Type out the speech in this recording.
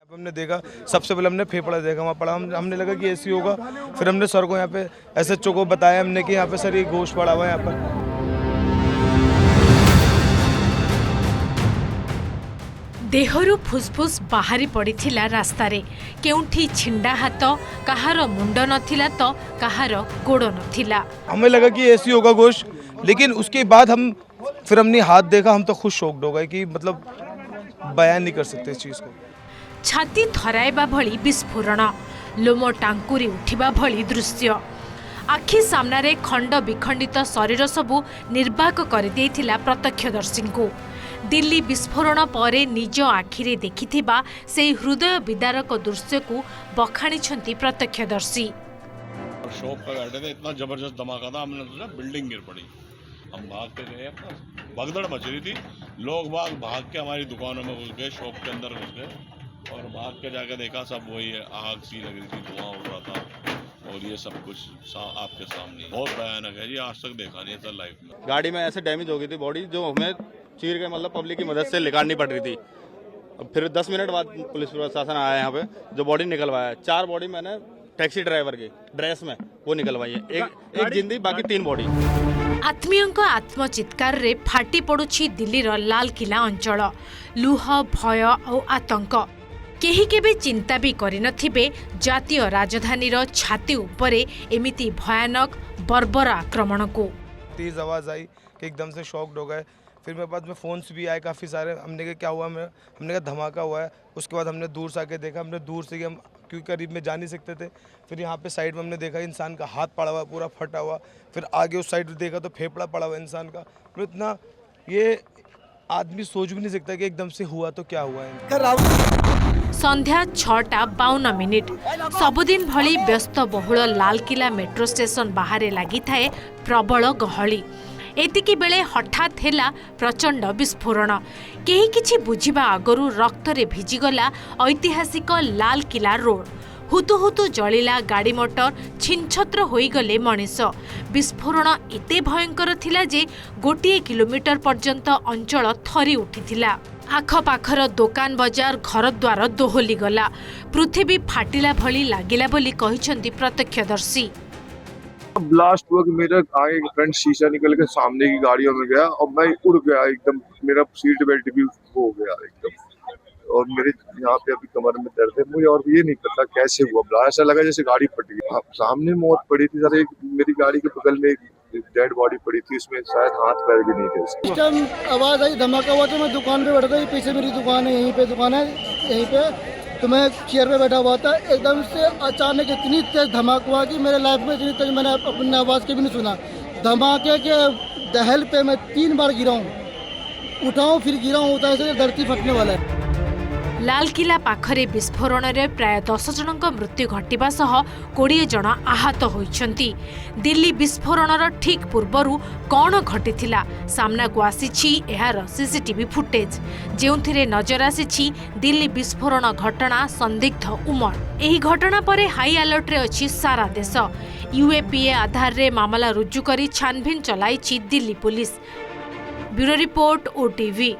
हमने देखा, सबसे पहले हमने फेफड़ा देखा, वहाँ पड़ा, हमने लगा कि ऐसी होगा। फिर हमने सर को यहाँ पे एसएचओ को बताया हमने कि यहाँ पे सर ये गोश्त पड़ा हुआ है यहाँ पर। देहरु फुसफुस बाहरी पड़िथिला रास्तारे, केउठी छिंडा हाथ, कहार मुंड नथिला तो कहार गोड़ नथिला। हमें लगा कि ऐसी होगा गोश्त, लेकिन उसके बाद हमने हाथ देखा, हम तो खुद शॉक्ड हो गए कि मतलब बयान नहीं कर सकते इस चीज़ को। छाती थराइबा भली विस्फोरण, लोम टांकुरी उठिबा भली दृश्य, आखि सामनारे खंड विखंडित शरीर सबू निर्वाक कर देइथिला प्रत्यक्षदर्शी को। दिल्ली विस्फोरण परे निज आखिरे देखिथिबा से हृदय विदारक दृश्य को बखाणी प्रत्यक्षदर्शी। शॉप पे बैठे थे, इतना जबरदस्त धमाका था, हमने सोचा बिल्डिंग गिर पड़ी। हम भाग के गए, अपना भगदड़ मच रही थी, लोग भाग के हमारी दुकानों में घुस गए, शॉप के अंदर घुस गए और भाग के जाके देखा सब वही है, आग सी लग रही थी, धुआं उड़ रहा था और ये सब कुछ आपके सामने। बहुत भयानक है, ये आज तक देखा नहीं था लाइफ में। गाड़ी में ऐसे डैमेज हो गई थी बॉडी, जो हमें चीर के मतलब पब्लिक की मदद से निकालनी पड़ रही थी। अब फिर 10 मिनट बाद पुलिस प्रशासन आया यहाँ पे, जो बॉडी निकलवाया। 4 बॉडी मैंने टैक्सी ड्राइवर की ड्रेस में वो निकलवाई है, एक जिंदी, बाकी 3 बॉडी। आत्मीयंक आत्मचित्कार रे फाटी पड़ुछि दिल्लीर लाल किला अंचल। लुह, भय और आतंक, केही केबे चिंता भी करिनथिबे जातीय राजधानीर छाती उपरे एमिति भयानक बर्बर आक्रमण को। तेज आवाज़ आई कि एकदम से शॉक्ड हो गए। फिर मेरे पास में फ़ोन्स भी आए काफ़ी सारे, हमने कहा क्या हुआ, हमने कहा धमाका हुआ है। उसके बाद हमने दूर से आके देखा, हमने दूर से हम क्योंकि करीब में जा नहीं सकते थे। फिर यहाँ पे साइड में हमने देखा इंसान का हाथ पड़ा हुआ, पूरा फटा हुआ। फिर आगे उस साइड देखा तो फेफड़ा पड़ा हुआ इंसान का। तो इतना ये आदमी सोच भी नहीं सकता कि एकदम से हुआ तो क्या हुआ है। संध्या 6:52 सबुदिन भली व्यस्त बहुल लालकिला मेट्रो स्टेशन बाहर लगी थाए प्रबल गहली। एतिकी बेले हठात हेला प्रचंड विस्फोरण। केही किछि बुझिबा आगरु रक्तरे भिजिगला ऐतिहासिक लाल किला रोड। हुतु हुतु जलिला गाड़ी मोटर, छिनछत्र होईगले मनीष। विस्फोरण एते भयंकर थिला जे गोटे किलोमीटर पर्यंत अंचल थरी उठिथिला। आखपाखर दोकान बजार घरद्वार दोहली गला। पृथ्वी फाटिला भली लागिला बोली कहिसंती प्रत्यक्षदर्शी। ब्लास्ट हुआ कि मेरा आगे फ्रंट शीशा निकल के सामने की गाड़ियों में गया और मैं उड़ गया एकदम। मेरा सीट बेल्ट भी हो गया एकदम और मेरे यहाँ पे अभी कमर में दर्द है मुझे, और ये नहीं पता कैसे हुआ ब्लास्ट। ऐसा लगा जैसे गाड़ी फट गई। सामने मौत पड़ी थी सर, एक मेरी गाड़ी के बगल में एक डेड बॉडी पड़ी थी, उसमें शायद हाथ पैर भी नहीं थे। इस टाइम आवाज आई, धमाका हुआ तो मैं दुकान पे बैठ गई। पीछे मेरी दुकान है, यहीं पे दुकान है, यहीं पे तो मैं चेयर पे बैठा हुआ था। एकदम से अचानक इतनी तेज धमाका हुआ कि मेरे लाइफ में इतनी तेज मैंने अपनी आवाज़ के भी नहीं सुना। धमाके के दहल पे मैं 3 बार गिरा हूँ, उठाऊँ फिर गिरा हूँ, ऐसे धरती फटने वाला है। लालकिला पाखरे विस्फोरण में प्राय 10 जनक मृत्यु घटिबा सह 20 जन आहत होइछंती। दिल्ली विस्फोरणर ठीक पूर्वरु कौन घटिथिला सामना को आसीछि एहार सीसीटीवी फुटेज, जेउथिरे नजर आसीछि दिल्ली विस्फोरण घटना संदिग्ध उमर। एही घटना परे हाई अलर्ट रे अछि सारा देश। यूएपीए आधार रे मामला रुजु करी छानभिन चलाइछि Delhi police. Bureau report, OTV.